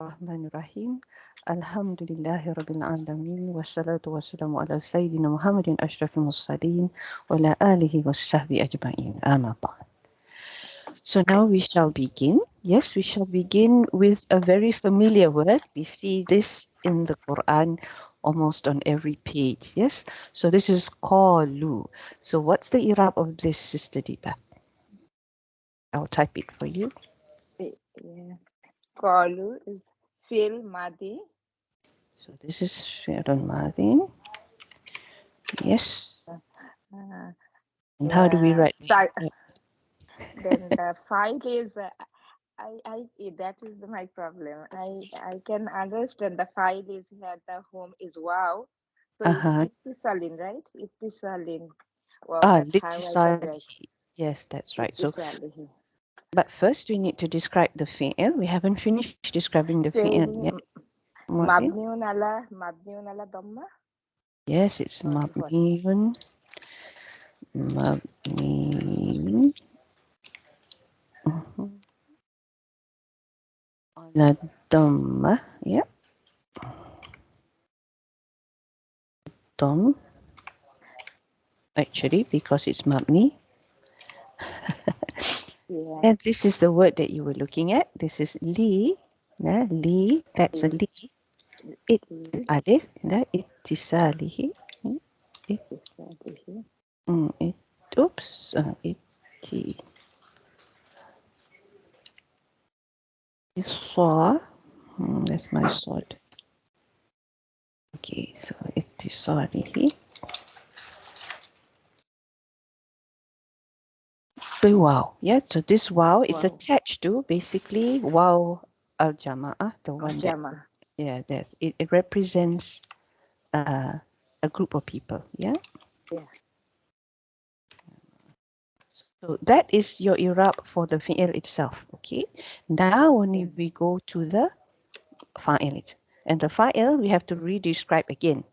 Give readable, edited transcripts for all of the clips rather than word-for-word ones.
Bismillahirrahmanirrahim. Alhamdulillahi Rabbil Alamin. Wassalatu wassalamu ala Sayyidina Muhammadin Ashrafil Mursalin wa ala alihi wa sahbihi ajma'in. Amma ba'd. So now we shall begin. Yes, we shall begin with a very familiar word. We see this in the Quran almost on every page. Yes. So this is qalu. So what's the Irab of this, Sister Deepa? I'll type it for you. Yeah. Qalu is fil madi. So this is Fi'l Madin. Yes. Uh, And how do we write? then the file is that is my problem. I can understand the file is here. The home is wow. So it's Uh-huh. ittisalin, right? Ittisalin. Wow, that's how I correct. Litisalihi. Yes, that's right. So, Ittisalihi. but first we need to describe the fi'il. We haven't finished describing the fi'il Fail yet. What is? mabniun ala dhamma. Yes, it's Or what? mabniun. Mabniun. Mhm. Ala dhamma. Yep. Dom. Actually, because it's mabni. Yeah. And this is the word that you were looking at. This is li. Li. That's a li. It alif. Ittisalihi. It, Ittisalihi. it, oops. It. Saw. That's my sword. Okay, so ittisalihi. So wow. Yeah, so this wow is Wow. attached to basically wow al jama'ah, the Of one that, Jama. yeah, that it represents uh, a group of people. Yeah. Yeah. So that is your irab for the fi'il itself. Okay. Now when Yeah. we go to the fa'il, and the fa'il we have to re-describe again.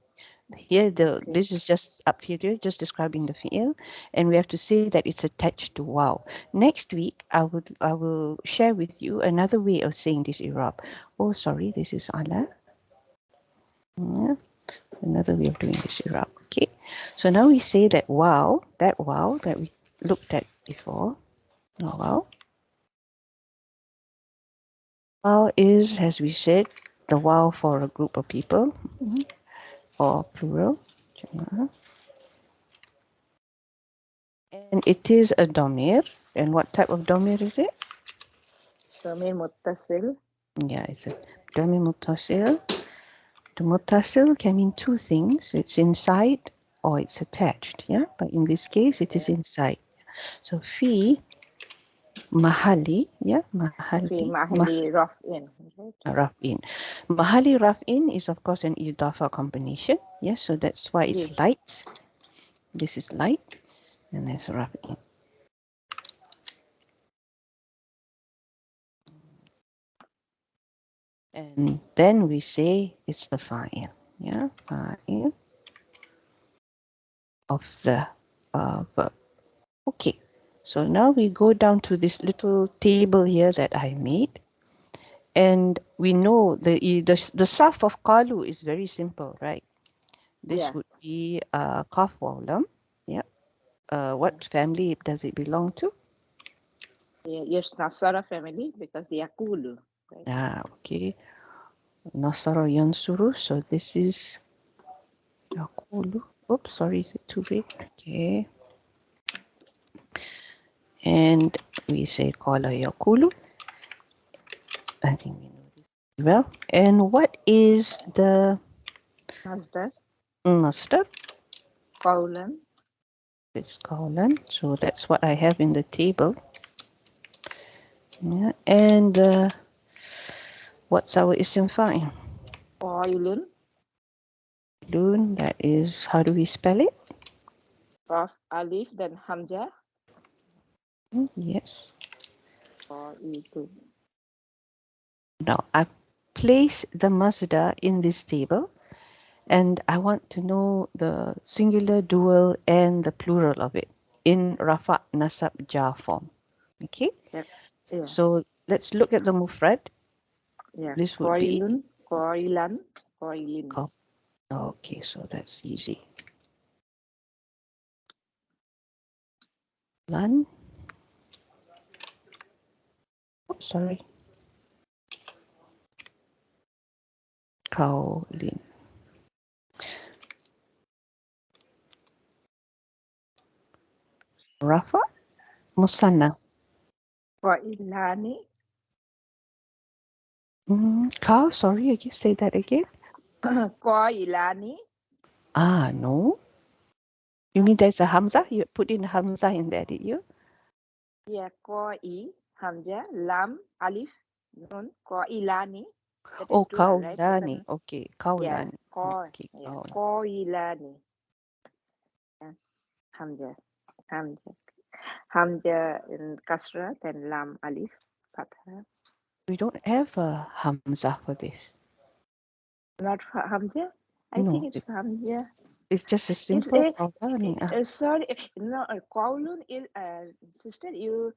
Here, Okay. this is just up here, just describing the fi'il, and we have to say that it's attached to wow. Next week, I will share with you another way of saying this irab. Oh, sorry, this is ala. Yeah, another way of doing this irab. Okay, so now we say that wow that we looked at before. Oh, wow is, as we said, the wow for a group of people, or plural. And it is a domir. And what type of domir is it? Damir muttasil. Yeah, it's a domir muttasil. The muttasil can mean two things. It's inside or it's attached. Yeah, but in this case, it is Yeah. inside. So fi mahali. Yeah, Fi mahali. mahali raf'in. Right? Raf'in. Mahali raf'in is of course an idafa combination. Yes, so that's why it's Yes. light. This is light, and that's raf'in. And then we say it's the fa'il. Yeah, fa'il of the verb. Okay, so now we go down to this little table here that I made. And we know the saf of qalu is very simple, right? This Yeah. would be qaf waw lam. Yeah. Yeah. What family does it belong to? Yeah. Yes, Nasara family because Yakulu. Right? Ah, okay. Nasara yansuru. So this is yaqulu. Oops, sorry, is it too big? Okay. And we say qala yaqulu. I think we know this well. And what is the Masdar. masdar? Qawlan. It's colon. So that's what I have in the table. Yeah. And what's our isim fa'il? Qailun. Loon. That is, how do we spell it? Qaf alif then hamzah. Yes. Qailun. Now I place the masdar in this table, and I want to know the singular, dual, and the plural of it in rafa, nasab, jar form. Okay. Yep. Yeah. So let's look at the mufrad. Yeah. This would be Koilan. okay, so that's easy. Lan. Oh, sorry. Kaolin. Rafa. Musanna. Koilani. Carl, sorry, again, say that again. Koilani. No. You mean there's a Hamza? You put in a Hamza in there, did you? Yeah, Koi, Hamza, Lam, Alif, Nun, Koilani. That is dual, right? Kaulani. Okay, Yeah, Kaulani. Koi. Okay, Yeah, Kaulani. Koilani. Yeah. Hamza, Hamza. Hamza in Kasra, then Lam, Alif, Fatha. We don't have a Hamza for this. Not Hamza? I No, think it's Hamza. it's just a It's simple Kaulani. sorry, no, Kowloon is sister. You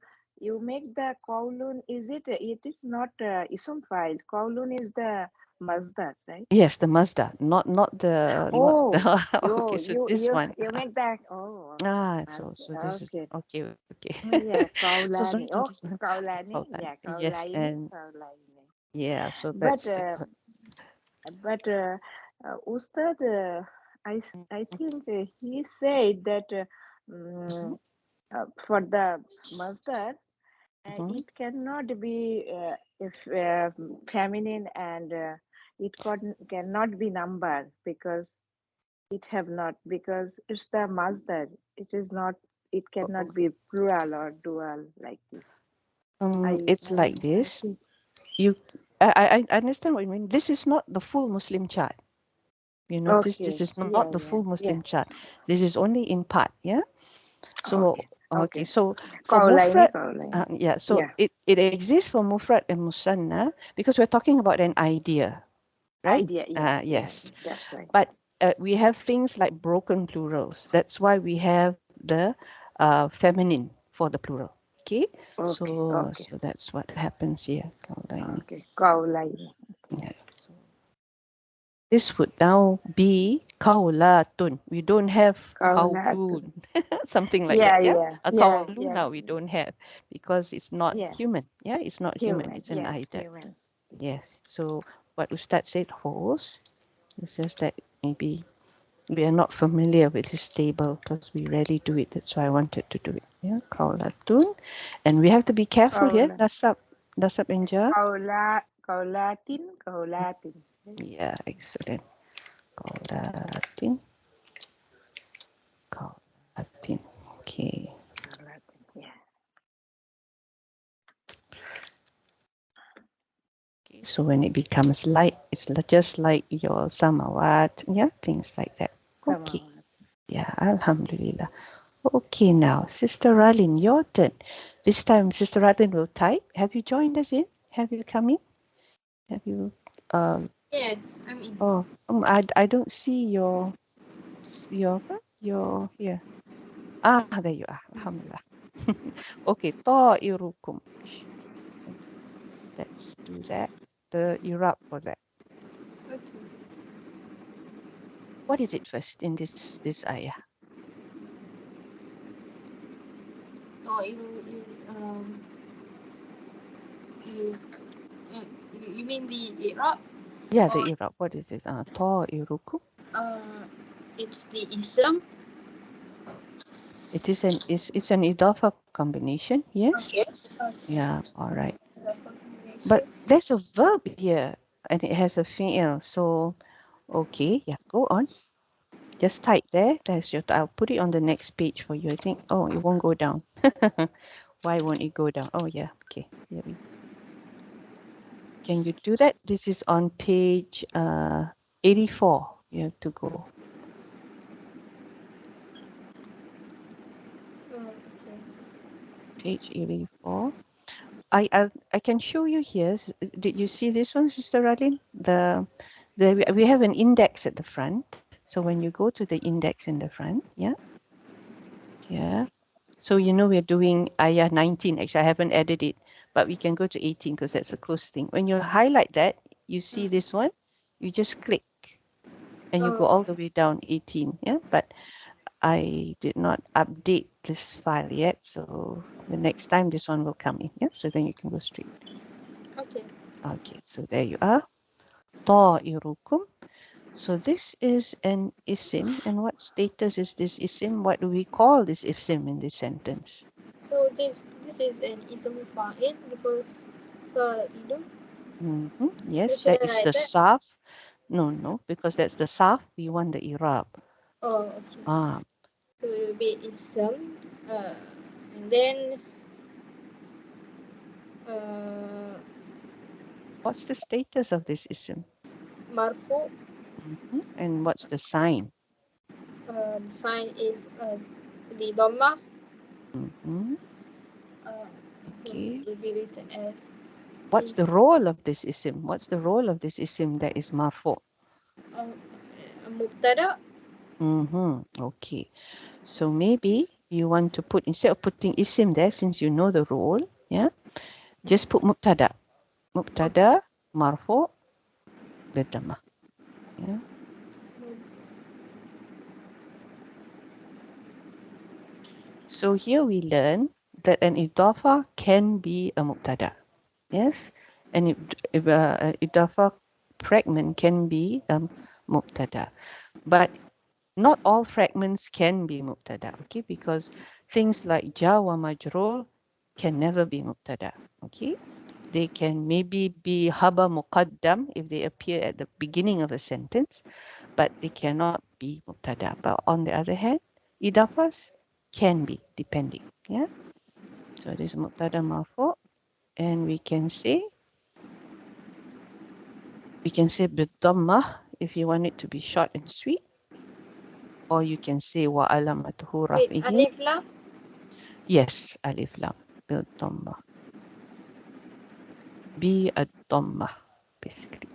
make the Kowloon. Is it? It is not ism file. Kowloon is the masdar, right? Yes, the Mazda, not the Oh, okay, so this one. you make that. Oh, So masdar. this is Okay. okay. Yeah, So Kaulani. sorry to Oh, this one. Kaulani. Kaulani. Yeah, Yes, Kaulaini. and Kaulaini. yeah, so But that's it. but Ustad, I think he said that Mhm, for the masdar, mhm. it cannot be if feminine and cannot be number because it have not because it's the masdar. It is not. It cannot be plural or dual like this. It's like I this. think. You, I understand what you mean. This is not the full Muslim chart. You know, this Okay. is not Yeah. the Yeah. full Yeah. Muslim chart. This is only in part. Yeah. So Okay. okay. Okay. So for Kaulaini. mufrad, Kaulaini. yeah. So Yeah. it exists for mufrad and musanna because we're talking about an idea, right? Idea. Yes. Yes. Yes. That's right. But we have things like broken plurals. That's why we have the feminine for the plural. Okay, Okay. Okay. so that's what happens here. Kaulaini. Okay. Kaulaini. Yeah. This would now be kaulatun. We don't have Kaulatun. kaulun, something like that. Yeah. Yeah, Yeah. a Yeah. kaulun Yeah. now we don't have because it's not Yeah. human. Yeah, it's not human. Human. It's an Yeah. item. Human. Yes. So what Ustad said holds. It's just that maybe we are not familiar with this table because we rarely do it. That's why I wanted to do it. Yeah, kaulatun, and we have to be careful here. Kaula. Nasab and jar. Kaulatin. Kaulatin. Yeah, excellent. Kaulatin. Kaulatin. Okay. Kaulatin. Yeah. So when it becomes light, it's just like your samawat. Yeah, things like that. Okay. Samawat. Yeah, Alhamdulillah. Okay, now, Sister Ralin, your turn. This time, Sister Ralin will type. Have you joined us in? Have you come in? Have you? Yes, I'm in. Oh, I don't see your here. There you are. Alhamdulillah. Okay, ta'irukum. Let's do that. The Iraq for that. Okay. What is it first in this ayah? Ta'iru is you, you mean the Iraq Yeah, the or Iraq. What is this? Ta'irukum. uh it's the Islam? It's an idafa combination. Yes. Okay. Okay. Yeah. All right. The combination. But there's a verb here, and it has a fi'il. So okay. Yeah. Go on. Just type there. That's your. I'll put it on the next page for you. I think. Oh, it won't go down. Why won't it go down? Oh yeah. Okay. Here we. Can you do that? This is on page 84. You have to go. Okay. Page 84. I can show you here. Did you see this one, Sister Radin? We have an index at the front. So when you go to the index in the front, yeah, yeah. So you know we're doing ayah 19. Actually, I haven't added it, but we can go to 18 because that's the closest thing. When you highlight that, you see this one, you just click and you go all the way down 18. Yeah, but I did not update this file yet, so the next time this one will come in. Yeah, so then you can go straight. Okay. Okay, so there you are. طائركم. So this is an isim, and what status is this isim? What do we call this isim in this sentence? So this is an ism fa'il because fa'ilu. Yes, Should that I is write the that? saf. No, because that's the saf. We want the irab. Oh, okay. Ah, So it will be ism, and then what's the status of this isim? marfu. And what's the sign? The sign is the dhamma. Mhm. So Okay. it will be written as What's the is role of this isim? What's the role of this isim that is marfu? mubtada. Okay. So maybe you want to put, instead of putting isim there, since you know the role, yeah, just put mubtada. Mubtada marfu bidhamma. Yeah. So here we learn that an idafa can be a mubtada. Yes. And idafa fragment can be mubtada. But not all fragments can be mubtada, okay? Because things like ja wa majrur can never be mubtada, okay? They can maybe be haba muqaddam if they appear at the beginning of a sentence, but they cannot be mubtada. But on the other hand, idafas can be, depending, yeah? So this mubtada marfu, and we can say bidhammah if you want it to be short and sweet, or you can say wa alamatuhu Wait, rafihi. alif lam. Yes, alif lam بالضمة. بالضمة basically.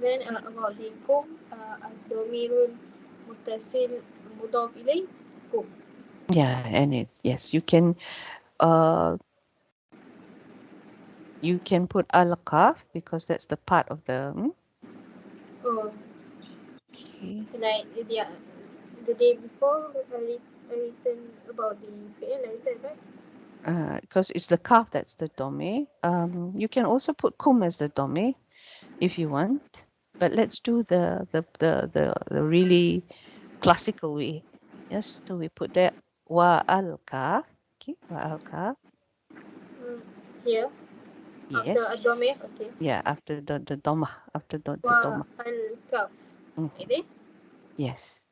Then about the kum, ad-dhamirul muttasil mudaf ilayh, kum. Yeah, and it's yes, you can put al-qaf because that's the part of the Oh, okay. like the day before I written about the fi'l like that, right? Because it's the kaf that's the dome. You can also put kum as the dome if you want, but let's do the really classical way. Yes, so we put there wa al-kaf. Okay, wa al-kaf. Here, after Yes. ad-dhamir, okay. Yeah, after the doma, after the Wa doma. al-kaf. Mhm. It is? Yes.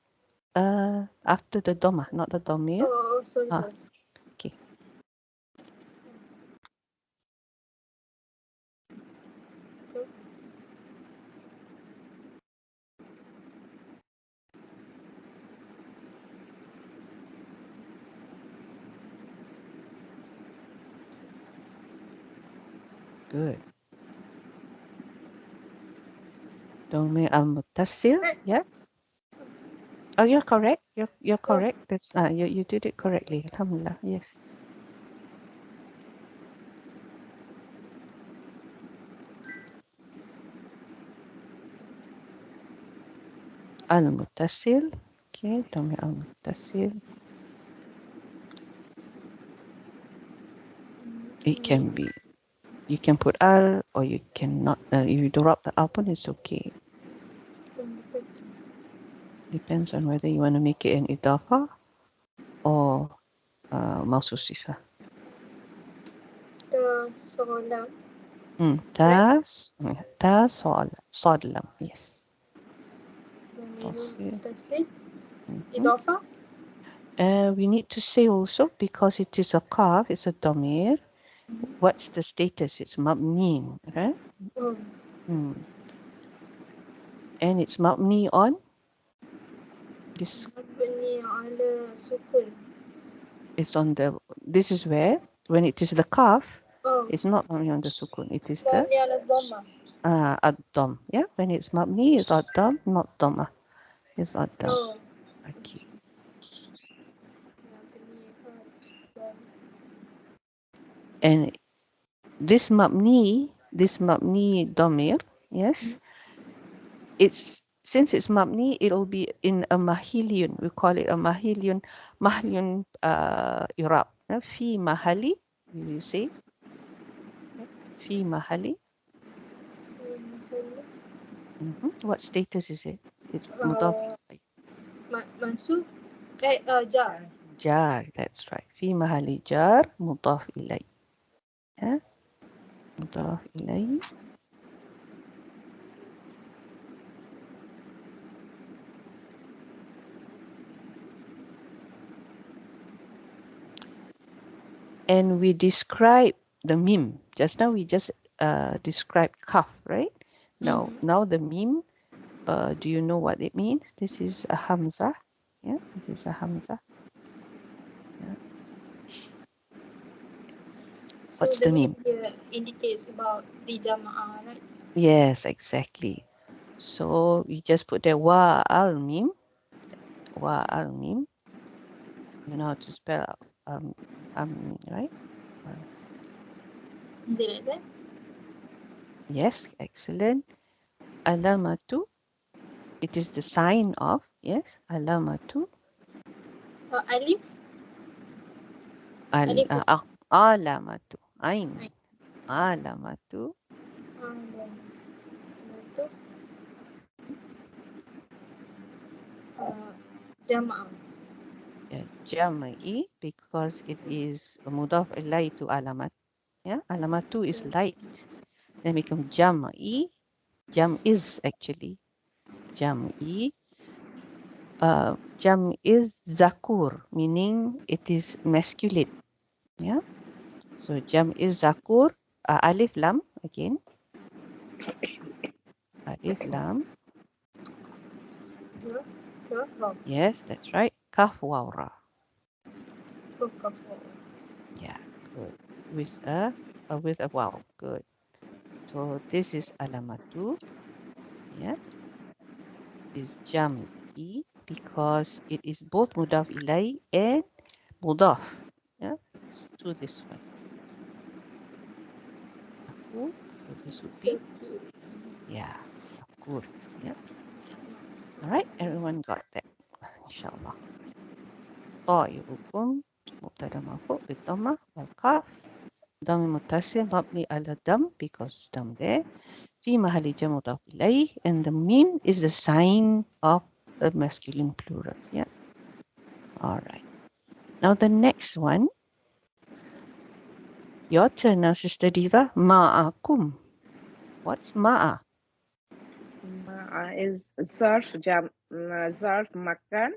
After the doma, not the domir. Oh, sorry, Ah, sorry. okay. Okay. Good. Domir al-muttasil. Right. Yeah. Oh, you're correct. You're Oh, correct. That's you did it correctly. Alhamdulillah. Yes. Al-muttasil. Okay, domir al-muttasil. It can be. You can put al or you cannot. If you drop the alpun, it's okay. Depends on whether you want to make it an idafa or mawsus sifa. the solam. صاد لم. Yes. Dhamirul تصير. muttasil. Mhm. Idafa. We need to say also, because it is a kaf, it's a damir, what's the status? It's mabni, right? Oh, And it's mabni on this. mabni ala sukun. It's on the. This is where when it is the kaf, Oh, it's not only on the sukun. It is the mabni ala dhamma. ad-dam. Yeah, when it's mabni, it's ad-dam, not dhamma. It's ad-dam. Oh. Okay. And this mabni dhamir, yes, it's since it's mabni, it'll be in a mahiliyun. We call it a mahiliyun irab. Fi mahali, you say. Fi mahali. What status is it? It's mudaf. Mansub. Jar. Jar, that's right. Fi mahali jar mudaf ilay. Yeah, mudaf ilay. And we describe the meme. Just now we just described kaf, right? Now the meme, do you know what it means? This is a hamza. Yeah, this is a hamza. Yeah. So What's the the meme? here indicates about the jama'ah, right? Yes, exactly. So we just put there wa al meme. Wa al meme. You know how to spell right? Is it like that? Yes, excellent. Alamatu. It is the sign of, yes, alamatu. Alif. Alif. Alamatu. Ain. Alamatu. Itu jama'ah. Jam'i, because it is mudaf ilay to alamat. Yeah, alamatu is light. Then become jam'i. Jam is actually jam'i. Jam is zakur, meaning it is masculine. Yeah. So jam is zakur. Alif lam again. Alif lam. Yes, that's right. Kaf waw ra. Yeah, good. With a waw. Good. So this is alamatu. Yeah. Is jam'i because it is both mudaf ilay and mudaf. Yeah. To this one. Zakur. So this would be yeah. Zakur. Yeah. All right. Everyone got that. Inshallah. طائركم مبتدا مرفوع بالضمة والقاف ضم متصل مبني على الضم because ضم there في محل جر مضاف إليه and the meme is the sign of a masculine plural. Yeah. All right. Now the next one. Your turn now, Sister Diva. Ma'akum. What's ma'a? Is zarf makan.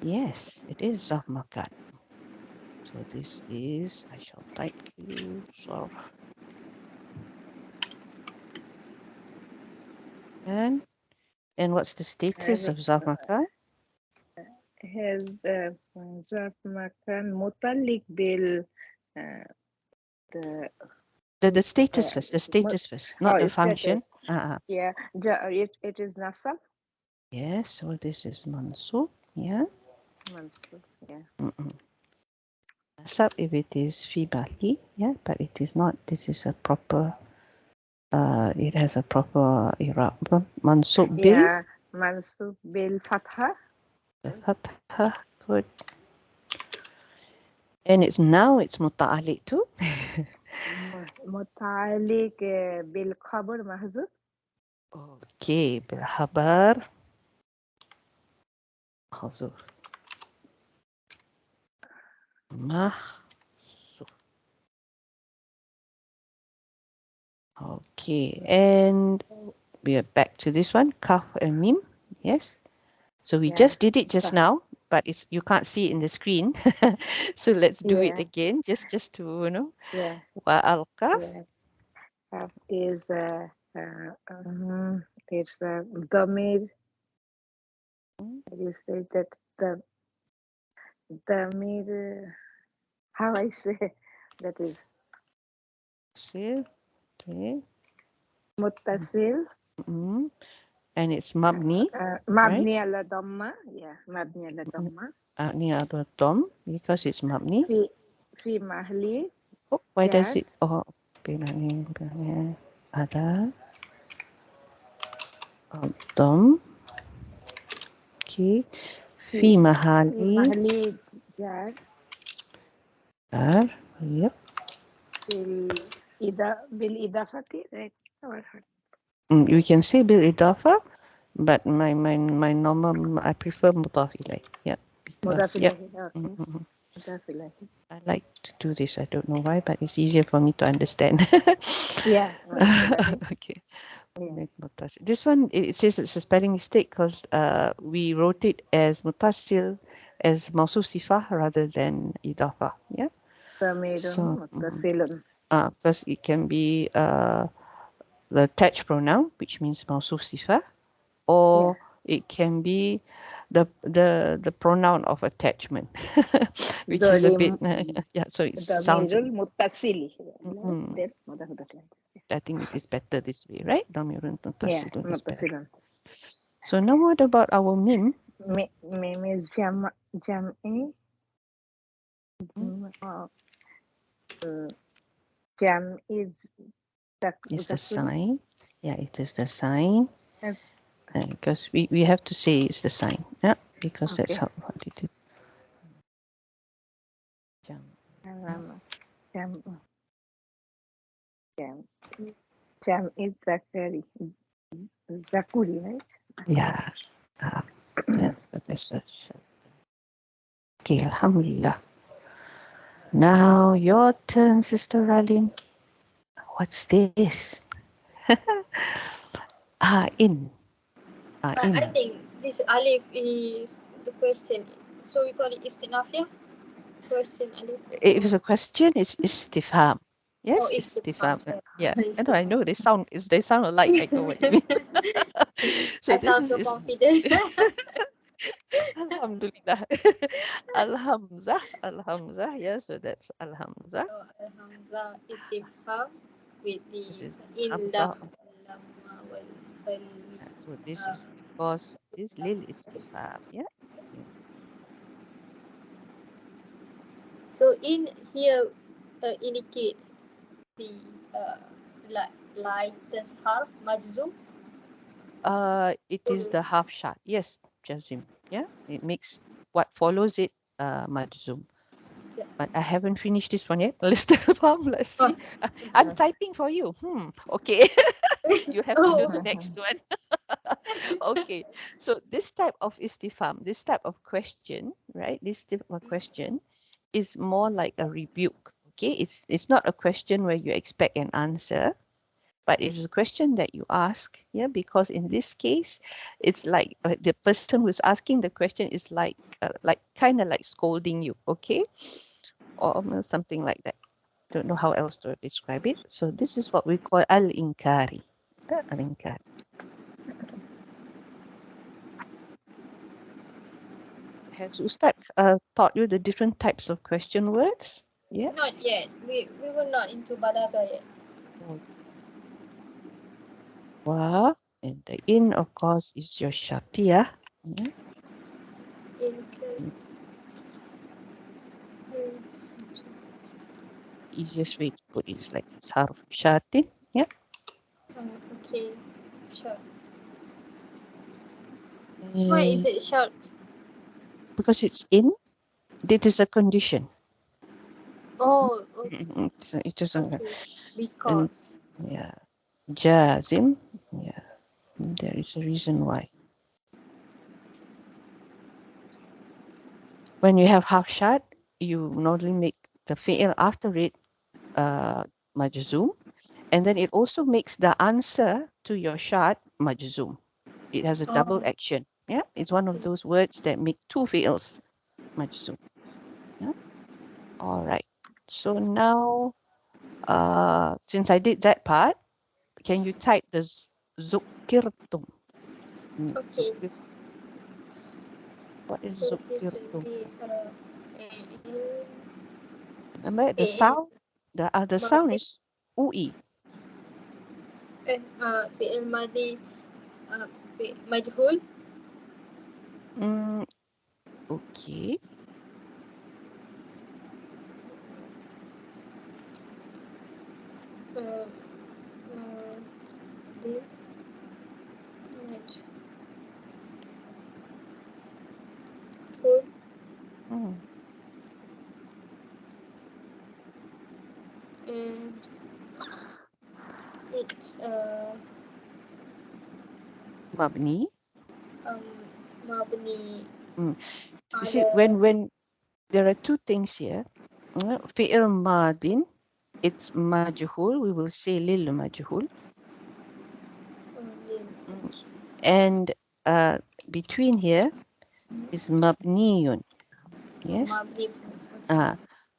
Yes, it is zarf makan. So this is, I shall type for you, zarf. And what's the status of zarf makan? His zarf makan mutalik bil The status first, the status first, not the function. Status. Yeah, it is nasab. Yes, so this is mansub. Yeah. Mansub, yeah. Nasab if it is fi bali, yeah, but it is not. This is a proper. It has a proper irab. Mansub bil. Yeah, mansub bil fatha. Fatha. Good. And it's now it's muta'alliq too. متعلق بالخبر محذوف. Okay, بالخبر محذوف. محذوف. Okay, and we are back to this one, kaf and mim. Yes. So we just did it just now, but it's you can't see it in the screen. So let's do it again, just to Yeah. Wa al kaf. Yeah. Kaf is it's damir. You say that the damir. How I say that is. See, okay. muttasil. And it's mabni, right? Mabni ala dhamma. Yeah, mabni ala dhamma. Mabni ala dom because it's mabni. Fi mahli. Oh, why does jar. it? Oh, bilangin ada dom. Okay. Fi mahali mahli jar. jar. Yep. Bil idafati, right? You can say bil idafa, but my normal I prefer mudaf ilayh. Yeah, because Mudaf yeah. ilahi. Okay. Mudaf ilahi. I like to do this. I don't know why, but it's easier for me to understand. Yeah. Okay. Yeah. This one it says it's a spelling mistake because we wrote it as mutasil as mawsuf sifah rather than idafa. Yeah. Damirun muttasilun. Because it can be the attached pronoun, which means mawsuf sifah, or it can be the pronoun of attachment, which is a bit yeah. So it sounds. Damirul muttasili. I think it is better this way, right? Damirun Yeah, muttasilun is better. muttasilun. So now what about our mim? Mim is jam'i. Jam is The sign. Yeah, it is the sign. Yes. Because we have to say it's the sign. Yeah, because that's how it is. Jam. Jam is Zakari. Zakuri, right? Yeah. Yes, that's okay, alhamdulillah. Now your turn, Sister Ralin. What's this? In. I think this alif is the question. So we call it istinafiyah. Question alif. If it's a question, it's istifham. Yes, istifham. Yeah, I know they sound alike. I know what you mean. So I this sound so is confident. Alhamdulillah. Alhamzah. Yeah, so that's Alhamzah. So alhamzah istifham with the This is in Hamzah. lamma wal fal. So this is because this lil istifham. Yeah. So in here indicates the lightest half majzum. It is the half shot. Yes, Jazim. Yeah, it makes what follows it majzum. But I haven't finished this one yet. Let's see. I'm typing for you. Okay. You have to do the next one. Okay. So this type of istifham, this type of question, right? This type of question is more like a rebuke. Okay. It's not a question where you expect an answer, but it is a question that you ask. Yeah. Because in this case, it's like the person who's asking the question is like kind of like scolding you. Okay. Or something like that. Don't know how else to describe it. So this is what we call al-inkari. Al-inkari. Has Ustad taught you the different types of question words? Yeah. Not yet. We were not into balaga yet. Wa, and the in, of course, is your shartiyah. Easiest way to put it is like it's harf shartin. Yeah. Okay. Short. Why is it short? Because it's in. It is a condition. Oh, okay. It is a Because. Yeah. Jazim. Yeah. There is a reason why. When you have half shart, you normally make the fi'il after it majzum, and then it also makes the answer to your shart majzum. It has a double action. Yeah, it's one of those words that make two fi'ils majzum. Yeah. All right. So now, since I did that part, can you type the zukirtum? Okay. What is So this will zukirtum? be Remember the sound? The sound is ui. فعل ماضي مجهول. Okay. ماضي مجهول. And it's مبني. مبني You see, when there are two things here. فعل ماض, it's majhul. We will say lil majhul. And between here is mabniyun. Yes.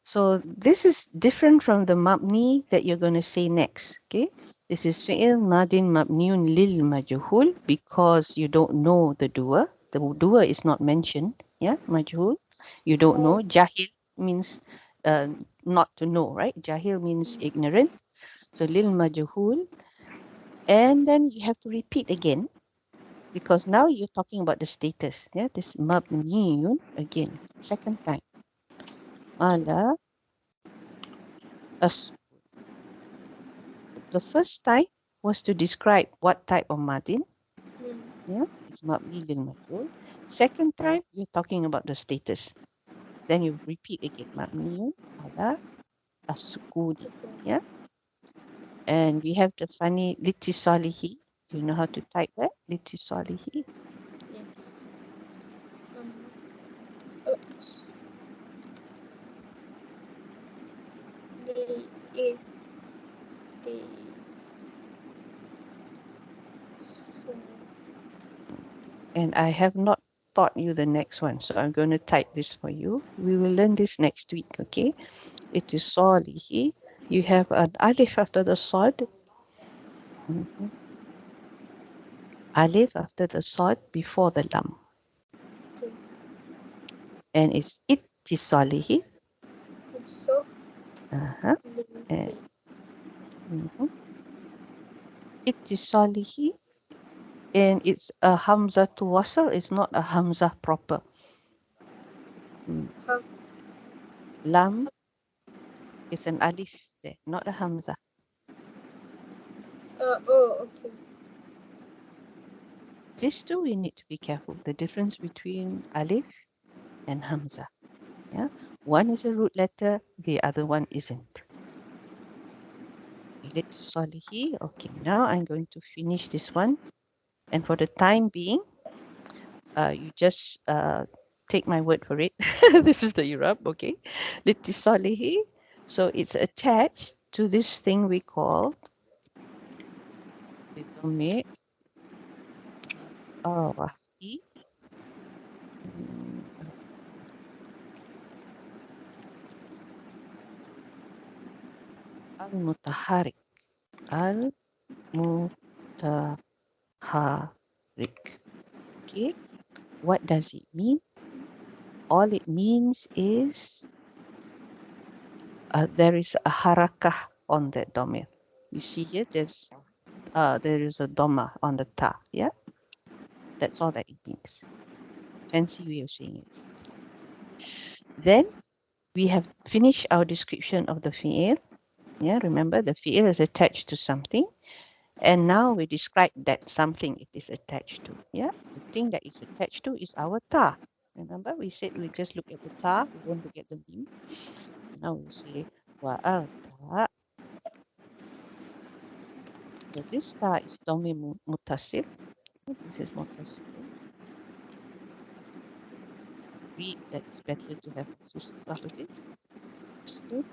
So this is different from the mabni that you're going to say next. Okay. This is fi'il madin mabniyun lil majhul because you don't know the doer. The doer is not mentioned. Yeah, majhul. You don't know. Jahil means not to know, right? Jahil means ignorant. So lil majhul. And then you have to repeat again because now you're talking about the status. Yeah, this mabniyun again, second time. Ala as. The first type was to describe what type of madin. Yeah, it's mabni lil majhul. Second time, you're talking about the status. Then you repeat again, mabniyun ala as-sukuni. Yeah, and we have the funny litisalihi. Do you know how to type that? Litisalihi. Yes. Oops. The And I have not taught you the next one, so I'm going to type this for you. We will learn this next week, okay? It is salihi. You have an alif after the sad. Alif after the sad before the lam. And it's ittisalihi. so And, ittisalihi. And it's a hamza to wasl. It's not a hamza proper. Lam is an alif there, not a hamza. okay. These two we need to be careful. The difference between alif and hamza. Yeah, one is a root letter, the other one isn't. Salihi. Okay, now I'm going to finish this one, and for the time being, you just take my word for it. This is the Irab, okay? Salihi. So it's attached to this thing we call the domain Rahti. Al-Mutaharik. Al-Mutaharik. Okay, what does it mean? All it means is there is a harakah on that domain. You see here, there is a doma on the ta. Yeah, that's all that it means. Fancy way of saying it. Then we have finished our description of the fi'il. Yeah, remember the fi'il is attached to something. And now we describe that something it is attached to. Yeah, the thing that is attached to is our ta. Remember, we said we just look at the ta, we won't look at the mim. Now we say wa'al ta. So this ta is domi mutasil. This is mutasil. Read that it's better to have full stop with this. So,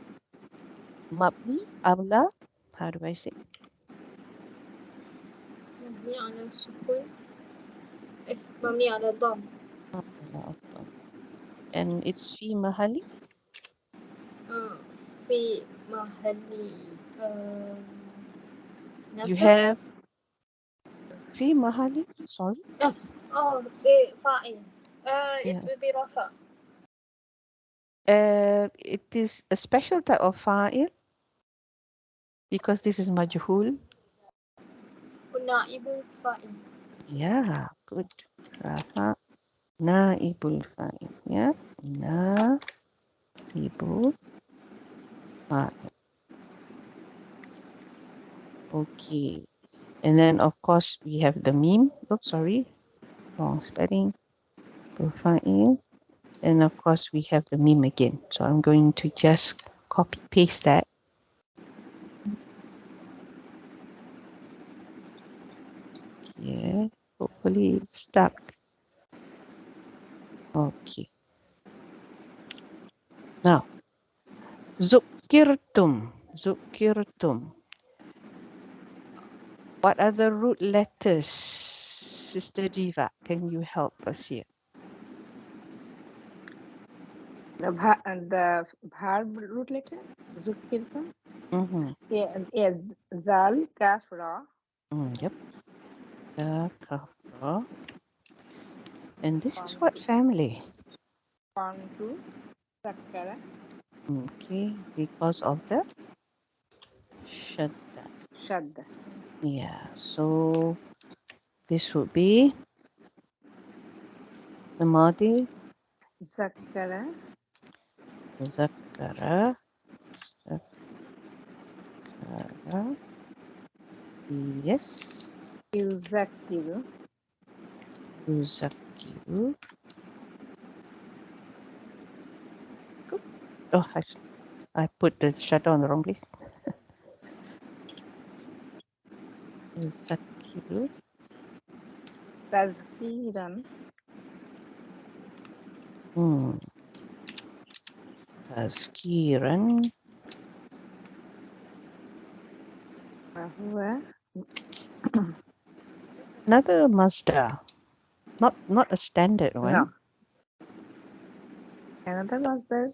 mabni awla. How do I say? مبني على السكون. مبني على الضم. And it's fi mahali. في محل You نصب. have fi mahali. Sorry. فاعل. It will be رفع. It is a special type of fa'il because this is majhul. naibul fa'il. Yeah, good. Rafa naibul fa'il. Yeah, naibul fa'il. Okay. And then, of course, we have the meme. Oh, sorry, wrong spelling. Fa'il. And of course, we have the meme again. So I'm going to just copy paste that. Yeah, hopefully it's stuck. Okay. Now, zukirtum. Zukirtum. What are the root letters? Sister Jiva, can you help us here? The verb root letter zukirtum. Mm-hmm. Yeah, zal, kaf, ra. Yep. The kafra. And this is what Con family? to sakkara. Okay, because of the shadda. Shadda. Yeah, so this would be the madi, Zakkara. zakara, zakara. Yes, Yuzakiru. yuzakiru. Oh, I put the shadda on the wrong place. Yuzakiru. Tazkiran. Tazkiran. Bahwa. Another Mazda. Not a standard one. No. Another was there.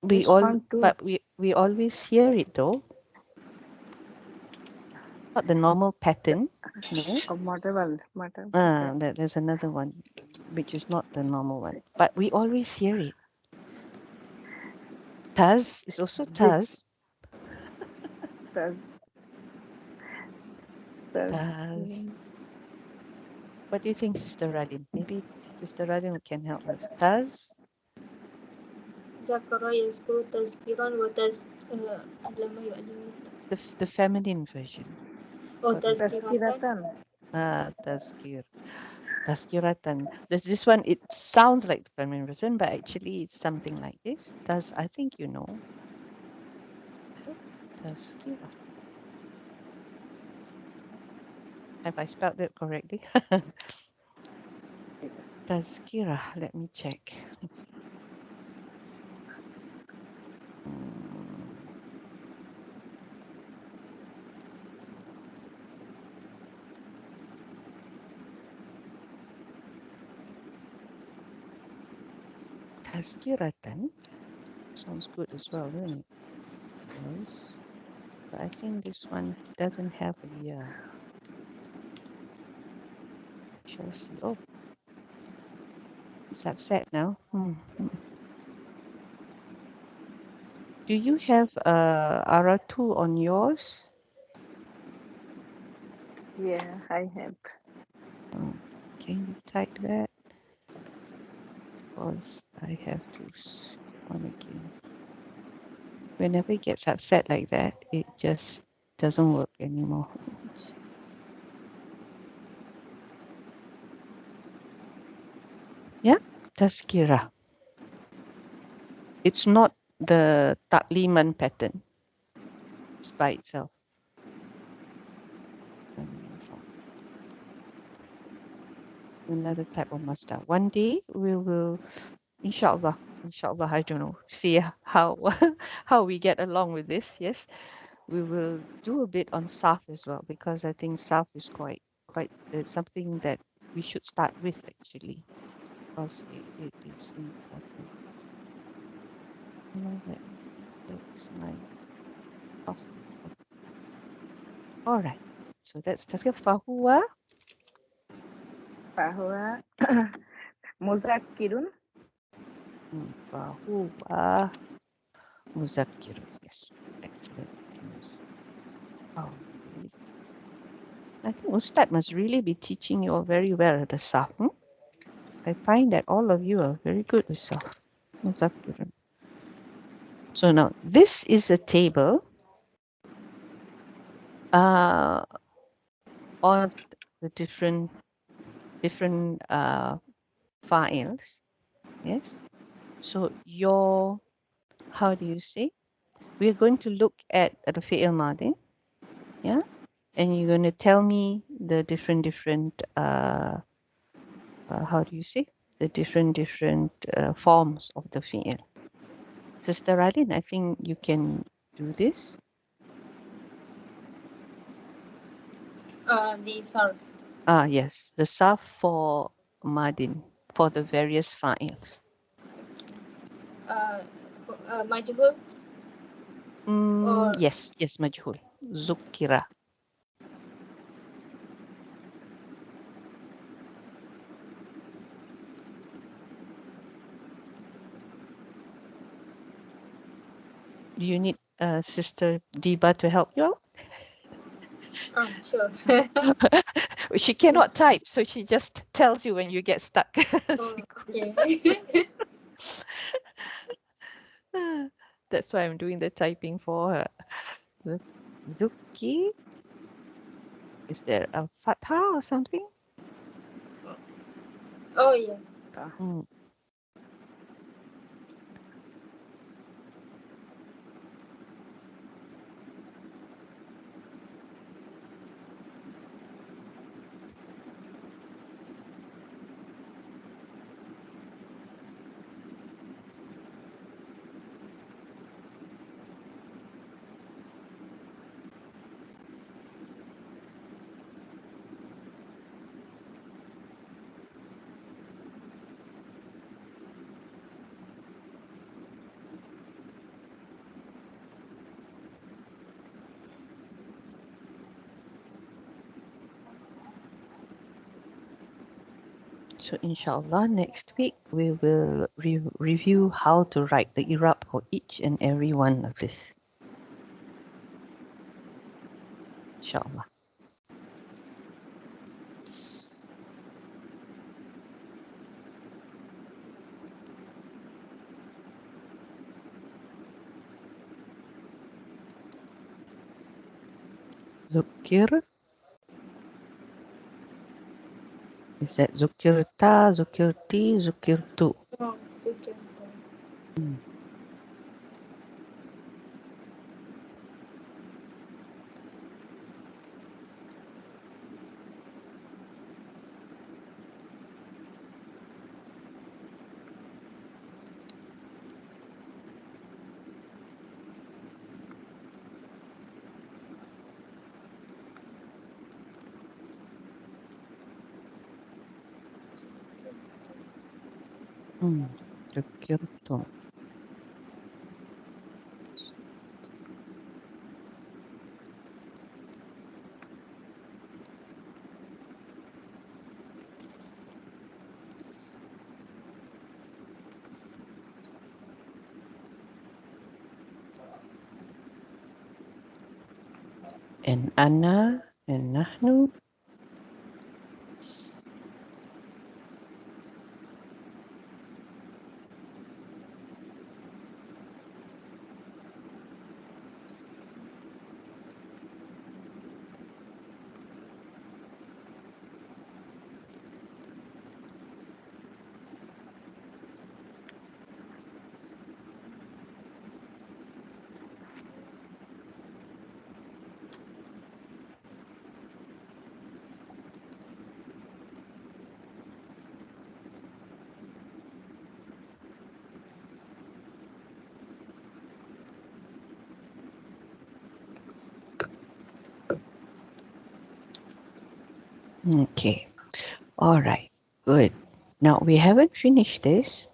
We It's all, from two. but we always hear it though. Not the normal pattern. No. Multiple. There's another one, which is not the normal one, but we always hear it. Taz is also Taz. Taz. What do you think, Sister Radin? Maybe Sister Radin can help us. Taz. Zakara yazkuru tazkiran wa allama yu'allimu. The feminine version. Oh, What is it? tazkiratan. Tazkir. Tazkiratan. This one, it sounds like the feminine version, but actually it's something like this. Taz, I think you know. Tazkirah. Have I spelled it correctly? Tazkirah. Let me check. Tazkiratan sounds good as well, doesn't it? Yes. But I think this one doesn't have a year. Shall see. Oh, it's upset now. Do you have Ara2 on yours? Yeah, I have. Can you type that? Because I have to on again. Whenever it gets upset like that, it just doesn't work anymore. Yeah, Tazkira. It's not the Takliman pattern. It's by itself. Another type of masdar. One day we will, inshallah, I don't know, see how how we get along with this. Yes, we will do a bit on Saf as well, because I think Saf is quite it's something that we should start with actually, because it is important. No, let me see. That is my post. All right. So that's Fahuwa. Bahwa Muzakirun. Fahuwa Muzakkirun. Yes. Excellent. Oh, I think Ustad must really be teaching you all very well the Saf. I find that all of you are very good with Saf. Muzakkirun. So now this is a table on the different files. Yes. So how do you say? We're going to look at the fi'il madin. Yeah. And you're going to tell me the different how do you say? The different forms of the fi'il. Sister Radin, I think you can do this. The surf. Yes, the sarf for madin, for the various files. Majhul. Or Yes, majhul. Zukira. Do you need Sister Diba to help you out? sure. She cannot type, so she just tells you when you get stuck. Okay. That's why I'm doing the typing for her. Zuki. Is there a fatha or something? Oh yeah. Mm. So inshallah, next week we will review how to write the Irab for each and every one of this. Inshallah. Zukir. Is that Zukirta, Zukirti, Zukirtu? Oh, okay. Zukirtu. And Anna and Nahnu. Okay. All right. Good. Now we haven't finished this.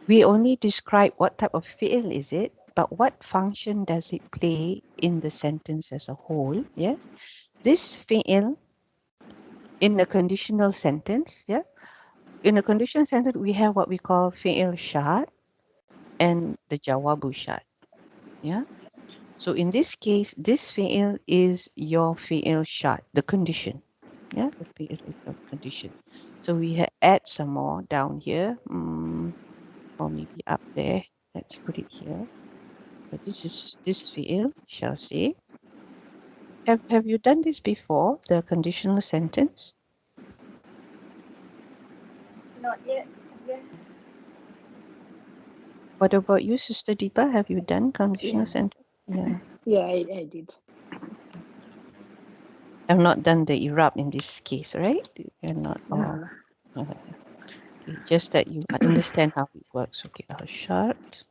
We only describe what type of fi'il is it, but what function does it play in the sentence as a whole? Yes. This fi'il in a conditional sentence, yeah. In a conditional sentence, we have what we call fi'il shart and the jawabu shart. Yeah. So in this case, this fi'il is your fi'il shart, the condition. Yeah, the fi'il is the condition. So we add some more down here, or maybe up there. Let's put it here. But this fi'il shall say. Have you done this before? The conditional sentence. Not yet. Yes. What about you, Sister Deepa? Have you done conditional Yeah, sentence? Yeah. yeah, I did. I've not done the Irab in this case, right? You're not. Oh. No, Okay, just that you understand how it works. Okay, al-shart.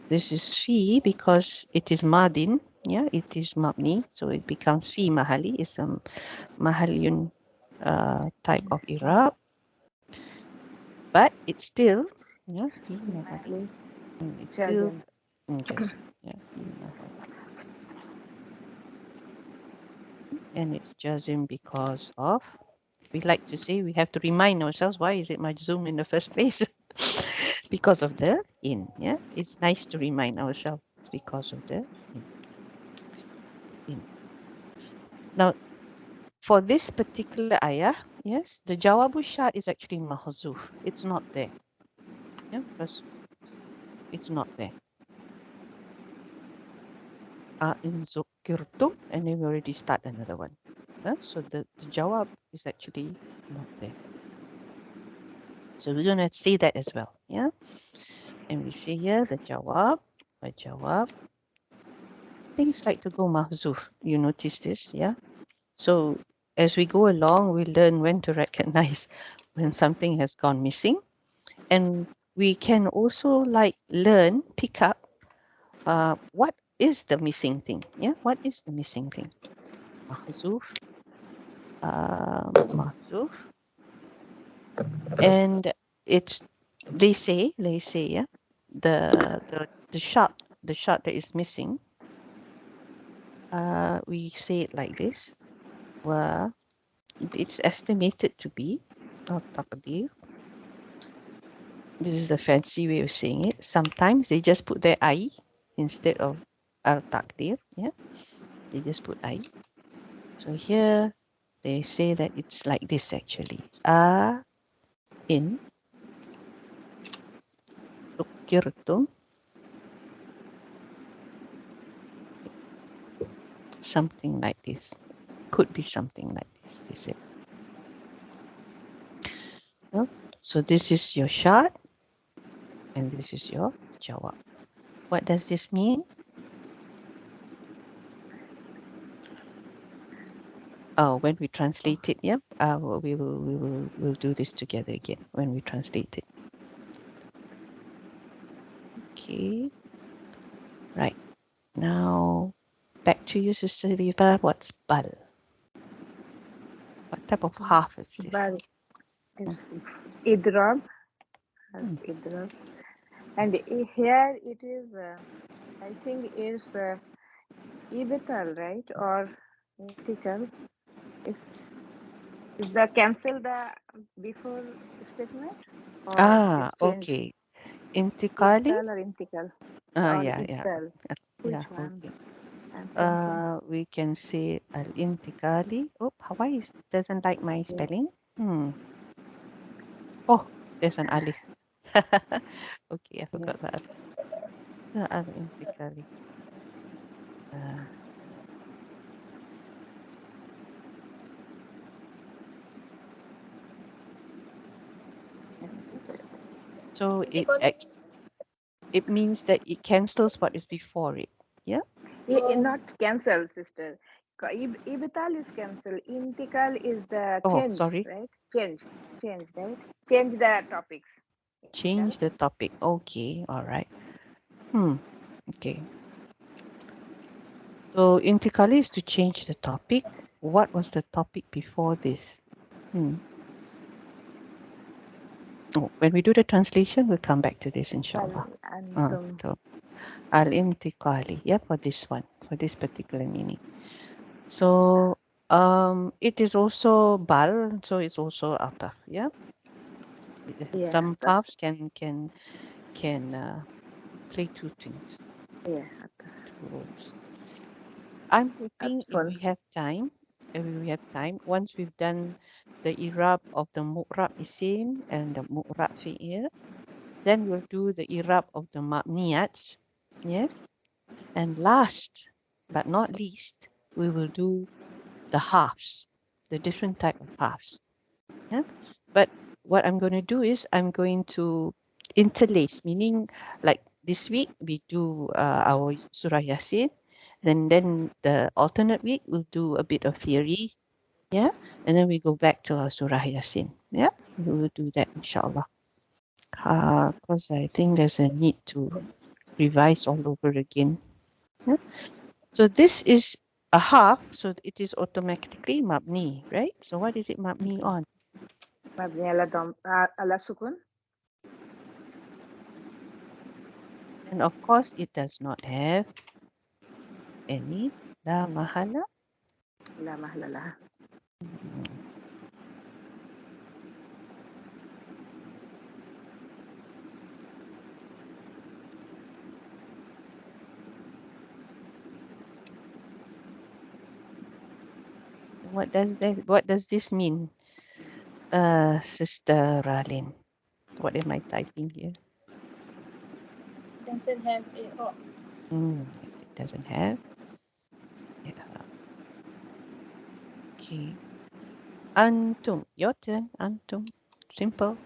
This is fi because it is madin. Yeah, it is mabni, so it becomes fi mahali. It's a mahaliyun type of Irab, but it's still fi mahali. Mahali, It's still Jazim. just fi mahali, and it's jazim because of. We like to say we have to remind ourselves why is it majzum in the first place. Because of the in. Yeah, it's nice to remind ourselves it's because of the in. Now, for this particular ayah, yes, the jawabu shart is actually mahzuf. It's not there. Yeah, because it's not there. In zukirtum, and then we already start another one. So the jawab is actually not there. So we're going to say that as well. Yeah. And we see here the jawab, things like to go mahzuf. You notice this, yeah? So as we go along, we learn when to recognize when something has gone missing. And we can also pick up what is the missing thing. Yeah, what is the missing thing? Mahzuf, mahzuf. And they say, yeah, the shot that is missing, we say it like this, where it's estimated to be taqdir. This is the fancy way of saying it. Sometimes they just put their I instead of al-taqdir. Yeah, they just put I. So here they say that it's like this actually. In tukirtum, something like this. Could be something like this, they say. Well, so this is your shart and this is your jawab. What does this mean? Oh, when we translate it, yeah, we'll do this together again when we translate it. Okay, right. Now, back to you, Sister Viva. What's bal? What type of half is this? Bal is Idrab, as Idrab. And here it is, I think it's Ibital, right? Or Intical. Is the cancel the before statement? Or it's change? Okay. Intikali? Ibtal or Intical? Or Yeah. Ibtal? Yeah, Which one? okay. I'm thinking. We can say al-intikali. Oh, Hawaii doesn't like my Yeah. spelling. Oh, there's an alif. Okay, I Yeah. forgot that. The al-intikali. So it means that it cancels what is before it. Yeah. Not cancel, sister. Ibital is cancel. Intical is the Oh, change, sorry. right? Change, right? Change the topics. Change Intical. the topic. Okay, all right. Okay. So intikali is to change the topic. What was the topic before this? Oh, when we do the translation, we'll come back to this, inshallah. Antum. So al-intiqali, yeah, for this one, for this particular meaning. So it is also bal, so it's also ataf, yeah. Yeah. Some That's paths can play two things. Yeah. Two roles. I'm hoping That's fun. if we have time, once we've done the Irab of the Mu'rab Isim and the Mu'rab Fi'il, then we'll do the Irab of the Mabniyats. Yes. And last but not least, we will do the halves, the different type of halves. Yeah. But what I'm going to do is I'm going to interlace, meaning like this week we do our Surah Yasin, then the alternate week we'll do a bit of theory, yeah, and then we go back to our Surah Yasin. Yeah, we will do that inshallah. Because I think there's a need to revise all over again. Yeah? So this is a half, so it is automatically mabni, right? So what is it mabni on? مبني على سكون. And of course, it does not have any la mahala. لا محل لها. What does this mean, Sister Ralin? What am I typing here? Doesn't have a rock. Yes, it doesn't have. Yeah. Okay. Antum, your turn. Antum, simple.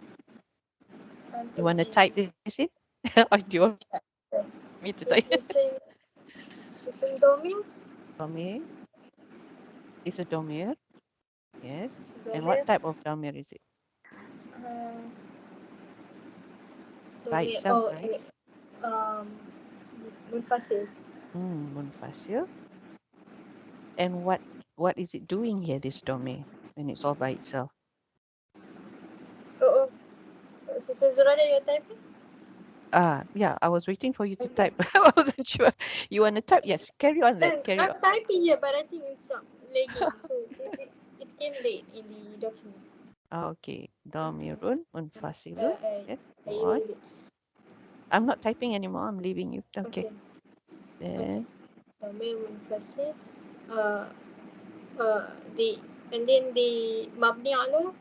You want to type this in, or do you want me to type? Isim domir. Domir. It's a domir. Yes. And Domir. what type of domir is it? By Domir. itself, Oh, right? munfasil. Munfasil. And what is it doing here, this domir, when it's all by itself? Oh, Sister Zurada, you're typing? Yeah, I was waiting for you to type. I wasn't sure. You want to type? Yes, carry on then. Carry on. I'm typing here, but I think it's lagging, so it came late in the document. Okay, domirun munfasilun. Yes, go I on. erase it. I'm not typing anymore. I'm leaving you. Okay. Then Domir munfasil. The and then the mabni ala.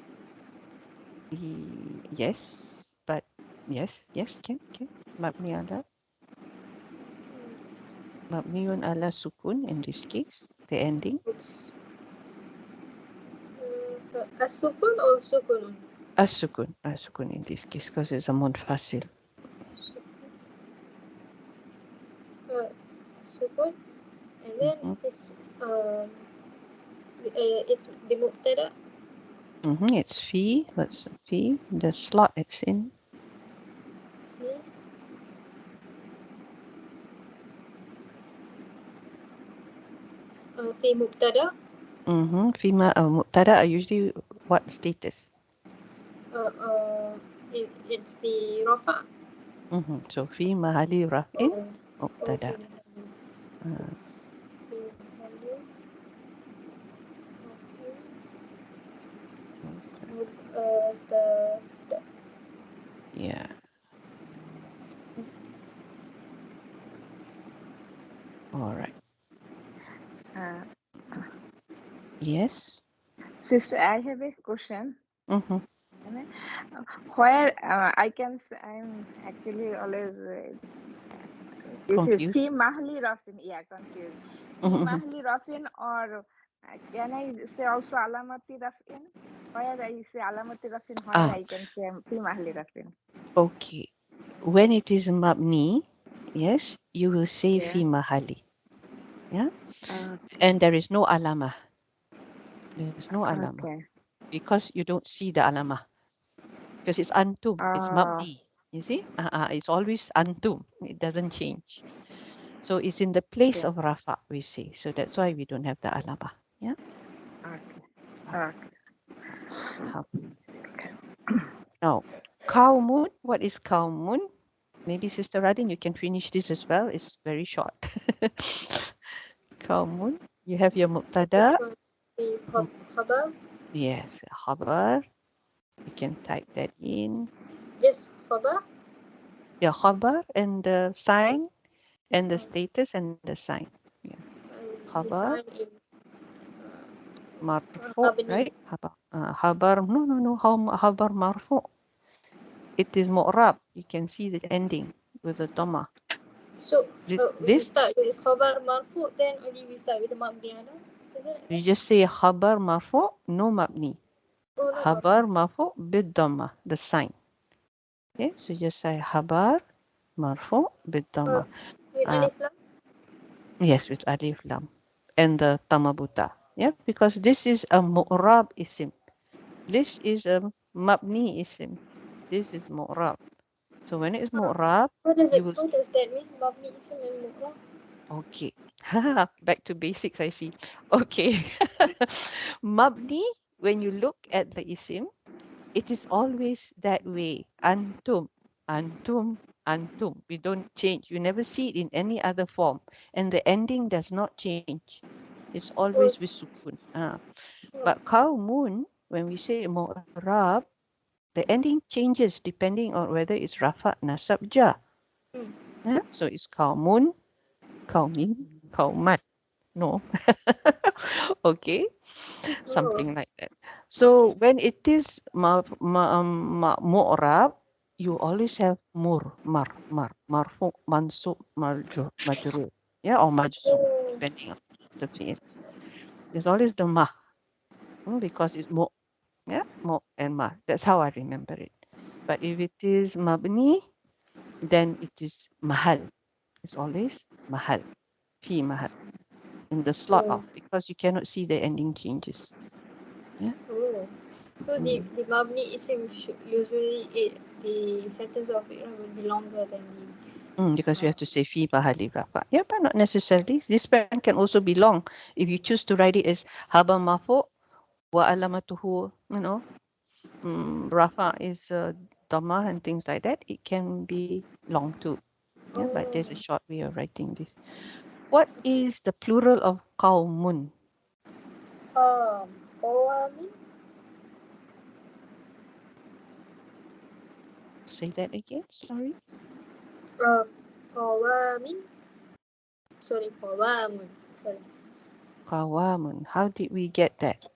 yes, but yes, can. Mabni ala. Mabniun ala sukun in this case, the ending. Oops. As-sukun or sukunun? As-sukun in this case, because it's a munfasil. Sukun, and then this it's the mubtada. It's fi. What's fi? The slot it's in. Fi mubtada. Fima mubtada are usually what status? It's the rafa. So fi mahali raf'in mubtada. Yeah. All right. Yes. Sister, I have a question. Mm-hmm. Where I can I'm actually always this is Confused. fi mahli rafin. Yeah, confused. Fi mahli rafin, or can I say also alamati rafin? Where I say alamati rafin, where I can say fi mahli rafin. Okay. When it is mabni, yes, you will say fi mahali. Yeah. And there is no alama. There's no alama. Okay. Because you don't see the alama. Because it's antum. It's mabni. You see? It's always antum. It doesn't change. So it's in the place of rafa, we say. So that's why we don't have the alama. Yeah. Now, kaumun. What is kaumun? Maybe Sister Radin, you can finish this as well. It's very short. Kaumun. You have your mubtada. Khabar. Yes, khabar. You can type that in. Just khabar. Yeah, khabar and the sign and the status and the sign. Yeah. The Khabar, sign in marfu, مبني. right? Khabar, no. Khabar marfu. It is mu'rab. You can see the ending with the dhamma. So we This, start with khabar marfu, then only we start with the mabni ala. Is that you right? just say khabar marfu, no mabni. Oh no, Khabar marfu bid dhamma, the sign. Okay, so just say khabar marfu bid dhamma. with alif lam. Yes, with alif lam and the tamabuta. Yeah, because this is a mu'rab isim. This is a mabni isim. This is mu'rab. So when it is mu'rab, What does you will. that mean? Mabni ism and mu'rab. Okay. Back to basics, I see. Okay. Mabni, when you look at the isim, it is always that way. Antum, antum, antum. We don't change. You never see it in any other form. And the ending does not change. It's always with sukun. But qawmun, when we say mu'rab, the ending changes depending on whether it's rafa, nasab, ja. So it's qawmun, qawmin, qawmat. No. Okay. Something like that. So when it is mu'rab, you always have marfu, mansub, majrur. Yeah, or majzum, depending on the fi'il. There's always the ma, because it's mu, yeah, mu and ma. That's how I remember it. But if it is mabni, then it is mahal. It's always mahal, fi mahal, in the slot of, because you cannot see the ending changes. Yeah. So the mabni ism usually the sentence of it will be longer than Because you have to say fi mahali rafa. Yeah, but not necessarily. This one can also be long. If you choose to write it as haba mafu wa alamatuhu, rafa is dhamma and things like that. It can be long too. Yeah, but there's a short way of writing this. What is the plural of qawmun? qawamin. Say that again. Sorry. Qawamin. Sorry, qawamun. Sorry. Qawamun. How did we get that?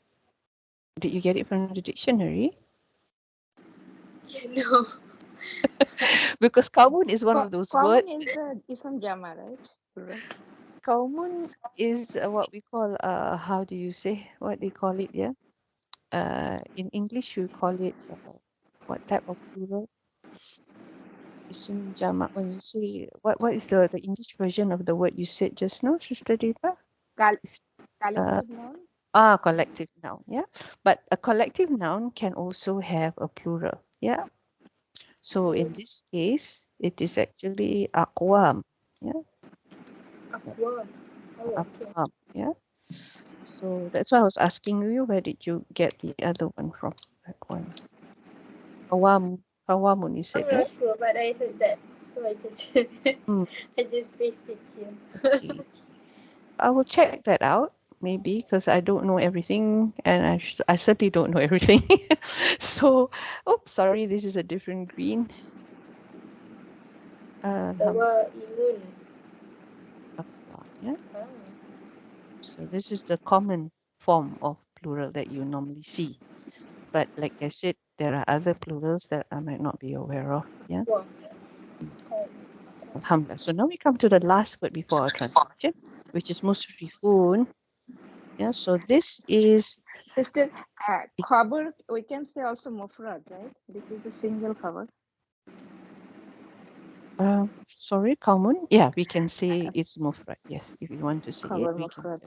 Did you get it from the dictionary? No. Because qawmun is one of those words. Common is the ism jama, right? Qawmun is what we call, how do you say, what they call it, yeah? In English, you call it, what type of plural? Ism jamak. When you say, what is the English version of the word you said just now, Sister Dita? Collective noun. Collective noun, yeah? But a collective noun can also have a plural, yeah? So in this case, it is actually aqwam, yeah? Aqwam. Aqwam, yeah? So that's why I was asking you, where did you get the other one from? That one. Qawamun, you I'm said, not right? sure, but I heard that, so I just I just pasted here. Okay. I will check that out, maybe, because I don't know everything, and I certainly don't know everything. So, oops, sorry, this is a different green. Qawaimun. Yeah. So this is the common form of plural that you normally see. But like I said, there are other plurals that I might not be aware of. Yeah. Wow. Alhamdulillah. So now we come to the last word before our translation, which is musrifun. Yeah. So this is Sister, khabar, we can say also mufrad, right? This is the single khabar. sorry, common. Yeah, we can say it's mufrad. Yes, if you want to say it, Khabar we mufrad.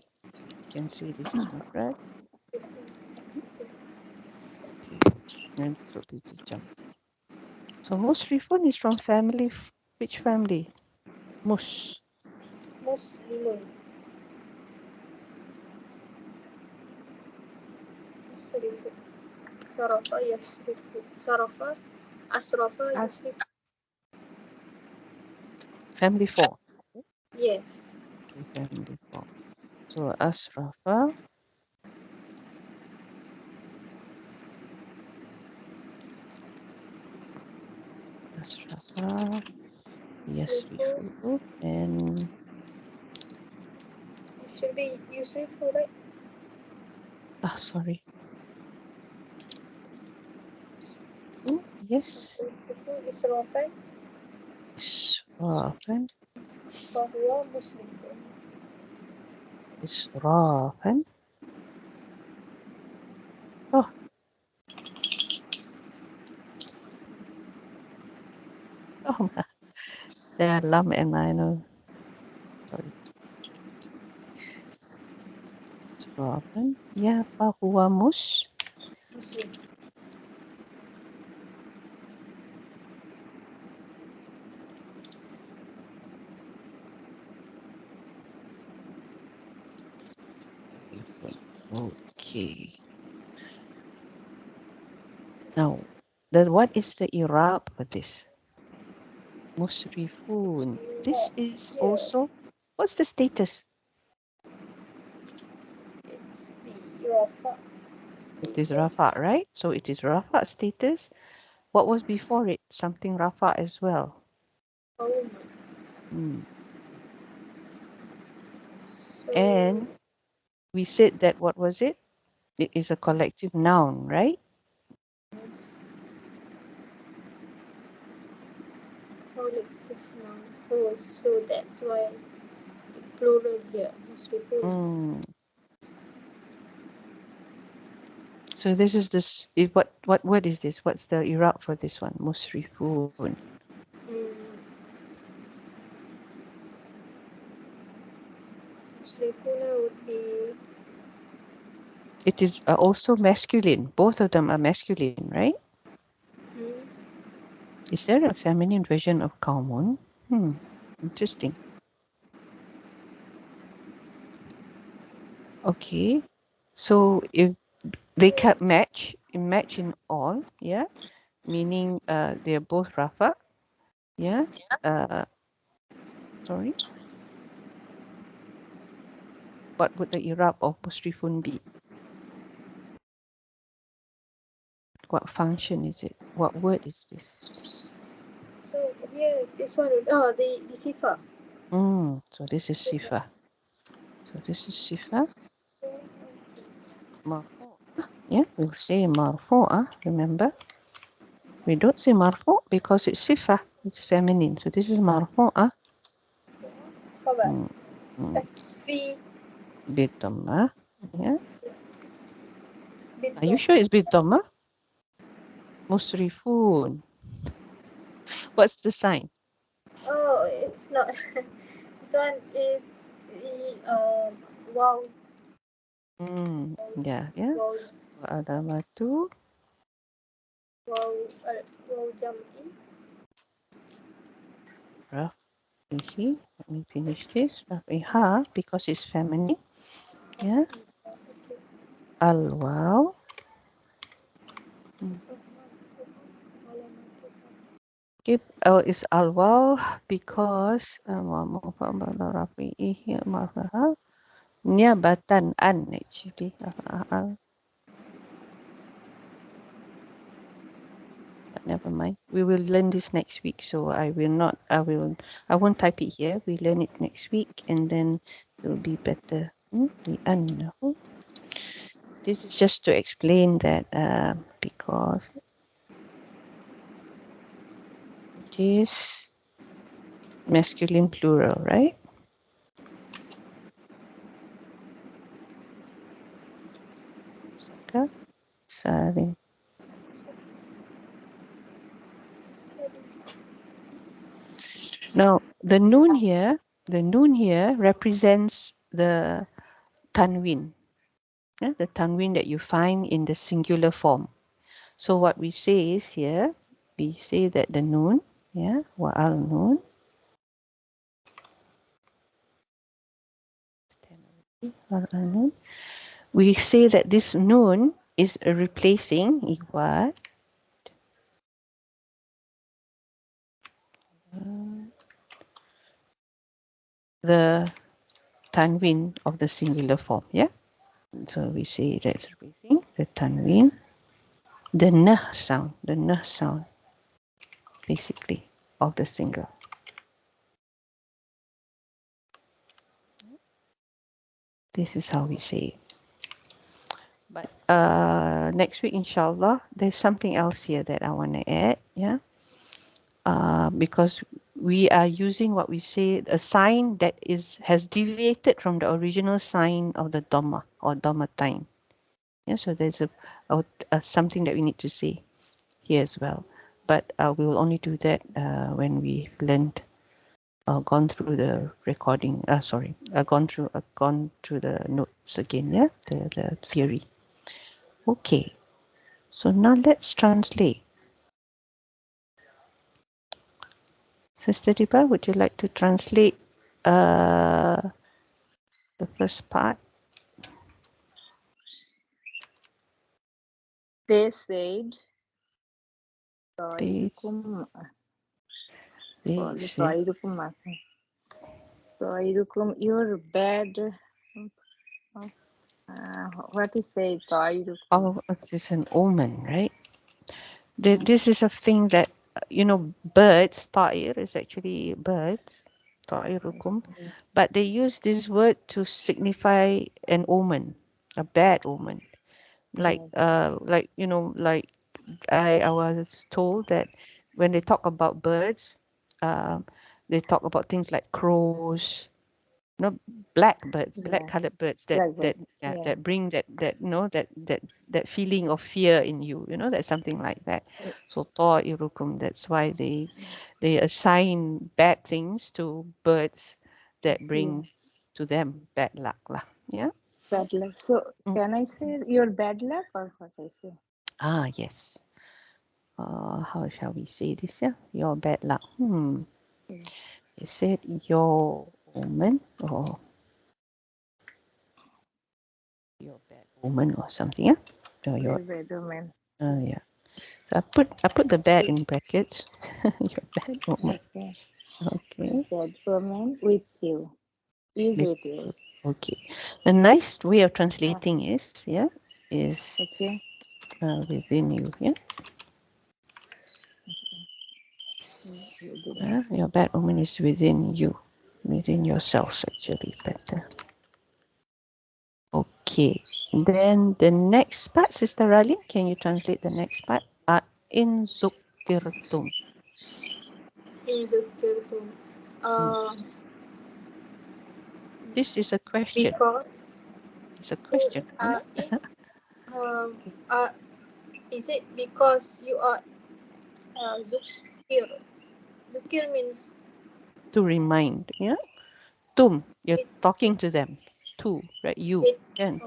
can say this is mufrad. Okay. And so this is jam. So musrifun is from family. Which family? Mus. Muslimun. Musrifu. Sarafa yasrifu. Sarafa. Asrafa yusrifu. Family 4. Yes. Okay, family 4. So asrafa. Asrafa. Yasrifu. And It should be Yusrifu, right? sorry. Yes. Yusrifu, Israfan, Israfan. Fahuwa Musrifun. Israfan. Oh. Oh, there are lam and I know. Sorry. Israfan. Yeah, fahuwa Muslim. Okay. Now, what is the Irab for this? Musrifun. This is Yeah, also, what's the status? it's the Rafa It is Rafa, status. right? So it is Rafa status. What was before it? Something Rafa as well. Oh, so And we said that, what was it? It is a collective noun, right? it's collective noun. Oh, so that's why plural here, Musrifun. Mm. So this is this. What word is this? What's the Iraq for this one? Musrifun. Musrifuna would be It is also masculine. Both of them are masculine, right? Is there a feminine version of Kaumun? Interesting. Okay. So if they can match in all, yeah, meaning they're both Rafa, yeah. Sorry. What would the Irab of Musrifun be? What function is it? What word is this? so here this one would the Sifa. So this is Sifa. So this is Sifa. Marfu. Yeah, we'll say Marfu'ah, remember? We don't say Marfu because it's Sifa. It's feminine. So this is Marfu'ah. Khabar. Fi Bidhamma. Yeah. Are you bidom. sure it's Bidhamma? Musrifun. What's the sign? Oh, it's not. This one is wow. Yeah, yeah. Wow. Alamatu. Wow. Wow jam'i. Rafihi. Let me finish this. Rafiha, because it's feminine. Yeah. Okay. Al-waw. Okay. Oh, it's al-waw because Rafihi marfaha. Niabatan an actually. But never mind. We will learn this next week. So I won't type it here. We learn it next week and then it'll be better. This is just to explain that because it is masculine plural, right? Saka, sarin. Now the noon here represents the tanwin. Yeah, the tanwin that you find in the singular form. So what we say is here, we say that the noon, yeah, wa'al noon. We say that this noon is replacing iwad. The tanwin of the singular form, yeah? So we say that's replacing the tanwin, the nah sound, basically, of the single. This is how we say it. But next week, inshallah, there's something else here that I want to add. Yeah. Because we are using what we say, a sign that has deviated from the original sign of the Dhamma or Dhamma time. Yeah, so there's a something that we need to say here as well. But we will only do that when we learned, gone through the recording. Gone through the notes again. Yeah, the theory. Okay, so now let's translate. Sister Diba, would you like to translate the first part? They said, They said, you're bad. What is say? oh, it's an omen, right? This is a thing that, birds, ta'ir is actually birds, ta'irukum, but they use this word to signify an omen, a bad omen. Like I was told that when they talk about birds, um, they talk about things like crows, no, black colored birds that Blackbird. that bring that feeling of fear in you. That's something like that. So ta'irukum, that's why they assign bad things to birds that bring to them bad luck lah. Yeah. Bad luck. So can I say your bad luck or what I say? Yes. How shall we say this? Yeah, your bad luck. They said your omen or your bad omen or something. Yeah. Your Very bad omen. yeah. So I put the bad in brackets. Your bad omen. Okay. Okay. Bad omen with you. Is With- with you. Okay. The nice way of translating is Okay. within you. Yeah. Your bad omen is within you, within yourselves actually. Better. Okay. Then the next part, Sister Rally, can you translate the next part? In zukirtum. In Zukirtum. This is a question. Because It's a question. in is it because you are Zukir? Zukir means To remind. Yeah. Tum, you're talking to them. Tu, right? You. it. Then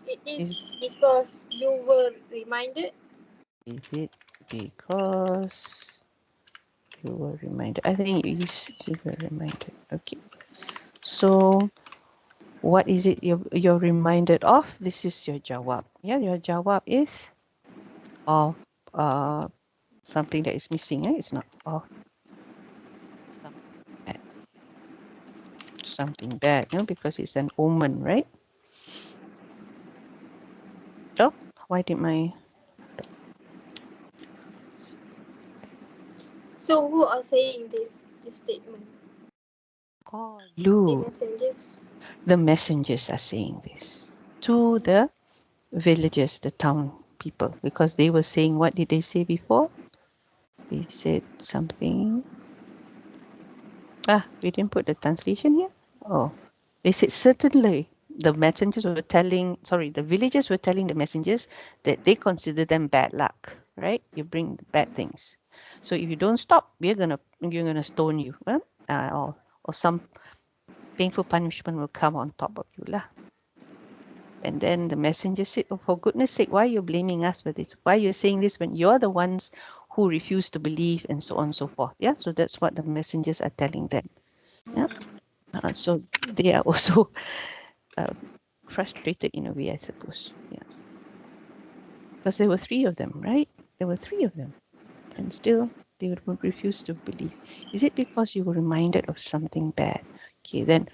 It is is because you were reminded. it because you were reminded? I think you were reminded. Okay. So what is it you're reminded of? This is your jawab. Yeah, your jawab is of something that is missing. It's not of something bad, because it's an omen, right? Oh, why did my So who are saying this statement? The messengers. the messengers are saying this to the villagers, the town people, because they were saying, what did they say before? They said something. We didn't put the translation here. Oh, they said certainly the villagers were telling the messengers that they consider them bad luck, right? You bring bad things. So if you don't stop, you're gonna stone you, or some painful punishment will come on top of you lah. And then the messenger said, oh, for goodness sake, why are you blaming us for this? Why are you saying this when you're the ones who refuse to believe, and so on and so forth? Yeah, so that's what the messengers are telling them. Yeah, so they are also frustrated in a way, I suppose. Yeah, because there were three of them, right? There were three of them, and still they would refuse to believe. Is it because you were reminded of something bad? Okay, then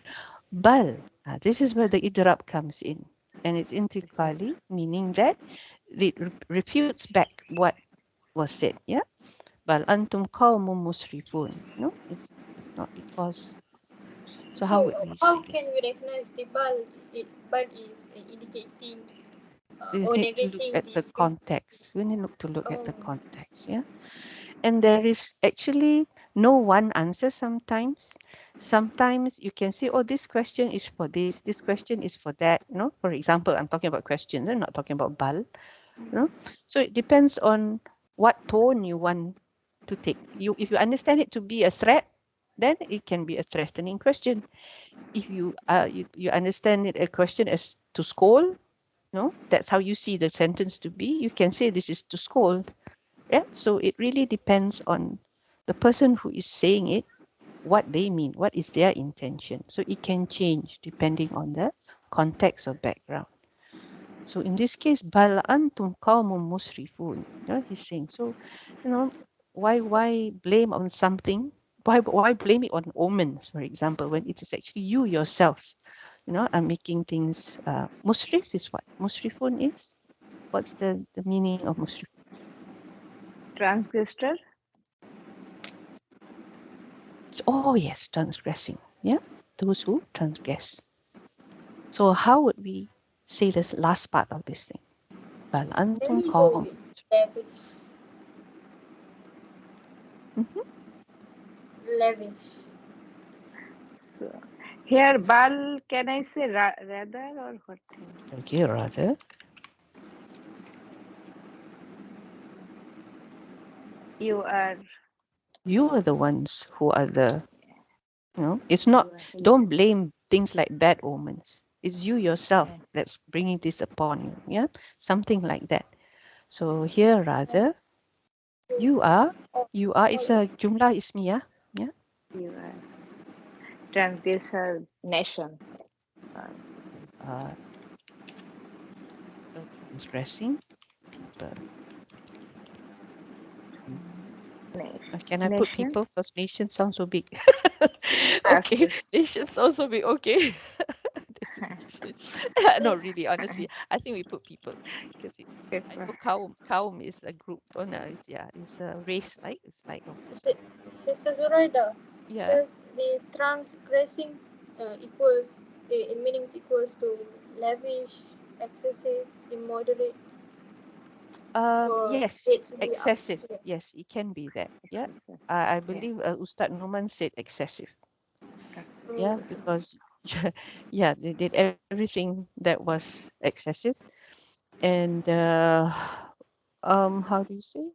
bal. This is where the idrab comes in, and it's intiqali, meaning that it refutes back what was said. Yeah, bal antum qawmun musrifun. No, it's not because. So how would we how say can we recognize the bal? Bal is indicating we or need to look negating at the the. context. We need to look at the Oh, context, yeah. And there is actually no one answer sometimes. Sometimes you can say, oh, this question is for this question is for that. You know, for example, I'm talking about questions, I'm not talking about bal. You know? So it depends on what tone you want to take. If you understand it to be a threat, then it can be a threatening question. If you understand it a question as to scold, no, that's how you see the sentence to be. You can say this is to scold. Yeah. So it really depends on the person who is saying it, what they mean, what is their intention. So it can change depending on the context or background. So in this case, bal antum qaumun musrifun. Yeah, he's saying. So, you know, why blame on something? Why blame it on omens, for example, when it is actually you yourselves, you know, are making things. Musrif is what? Musrifun is? What's the meaning of musrif? Transgressor. Oh yes, transgressing. Yeah, those who transgress. So how would we say this last part of this thing? Bal let antum me go qaumun. with lavish. Mhm. Lavish. So here, bal, can I say rather or what? Okay, rather. You are, You are the ones who are the, you know, it's not, you are, don't blame things like bad omens. It's you yourself yeah. that's bringing this upon you. Yeah, something like that. So here rather, you are, it's a jumlah ismiyah. Yeah. You are transgressor nation. Uh, transgressing people. Can I put Nation. people? Because nation sounds so big. Okay, Okay. nation sounds so big. Okay. Not really, honestly. I think we put people because I Paper. know kaum is a group. Oh no, it's a race, like it's like Sister Zoraida, yeah. does the transgressing equals in meanings equals to lavish, excessive, immoderate, or Yes, it's the excessive. opposite? Yes, it can be that. Yeah, I Yeah. believe Ustad Numan said excessive. Yeah, Mm. because yeah, they did everything that was excessive, and how do you say?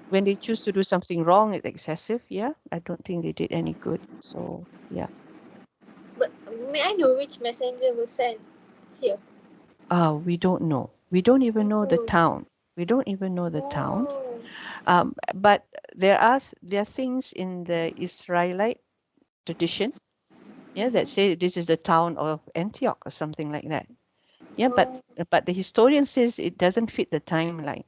When they choose to do something wrong, it's excessive. Yeah, I don't think they did any good. So yeah. But may I know which messenger was sent here? We don't know. We don't even know the Oh, town. We don't even know the town. oh, But there are things in the Israelite tradition, yeah, that say this is the town of Antioch or something like that. Yeah, oh. but the historian says it doesn't fit the timeline.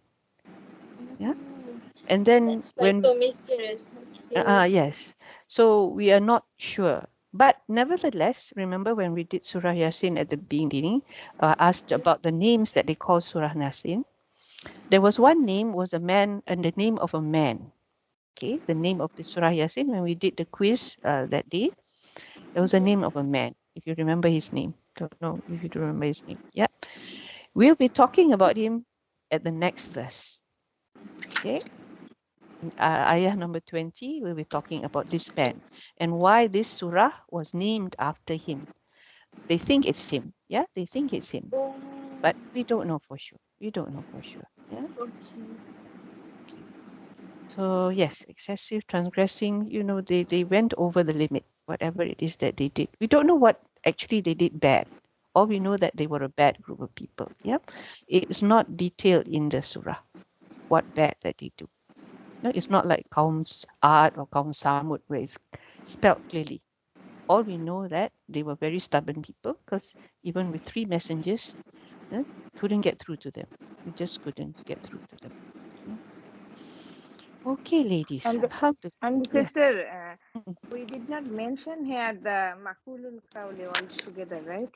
Yeah, Mm. and then That's why when so mysterious. Okay. yes, so we are not sure. But nevertheless, remember when we did Surah Yasin at the beginning, asked about the names that they call Surah Yasin. There was one name was a man and the name of a man. Okay, the name of the Surah Yasin when we did the quiz that day, there was a name of a man. If you remember his name, don't know if you do remember his name. Yeah, we'll be talking about him at the next verse. Okay, ayah number 20, we'll be talking about this man and why this surah was named after him. They think it's him. Yeah, they think it's him, Oh, but we don't know for sure. We don't know for sure. Yeah. okay. So yes, excessive transgressing, you know, they went over the limit, whatever it is that they did. We don't know what actually they did bad. All we know that they were a bad group of people. Yeah. It's not detailed in the surah what bad that they do. No, it's not like Qaum's Ad or Qaum Samud where it's spelled clearly. All we know that they were very stubborn people because even with 3 messengers, couldn't get through to them. We just couldn't get through to them. Yeah. Okay, ladies. And Alhamdulillah. and Yeah. sister, we did not mention here the Makulul Kauli all together, right?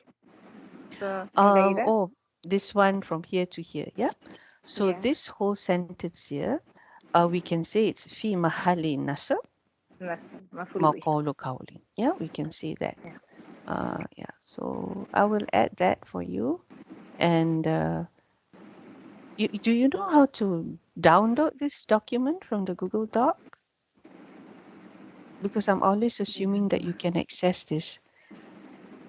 So in the Iraq, Oh, this one from here to here. Yeah. So yeah. this whole sentence here, we can say it's fi mahali nasab. مقول قولي. Yeah, we can see that. Yeah, so I will add that for you. And do you know how to download this document from the Google Doc? Because I'm always assuming that you can access this,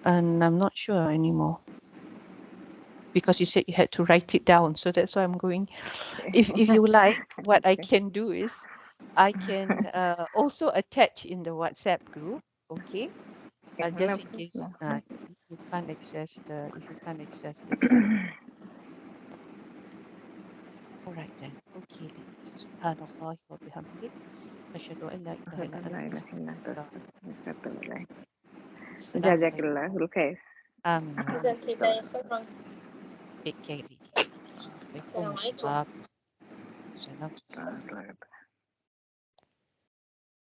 and I'm not sure anymore. Because you said you had to write it down, so that's why I'm going. If you like, what I can do is I can also attach in the WhatsApp group, okay? Just in case if you can't access the document. All right then. Okay, ladies. Subhanallah wa bihamdih. Ashhadu an la ilaha illa anta astaghfiruka wa atubu ilaik. Assalamu alaikum. Jazakallah khair. Amin ya جزاك Rabbi. الله خيرا. Take care, ladies. السلام عليكم. Waalaikumsalam. Salam.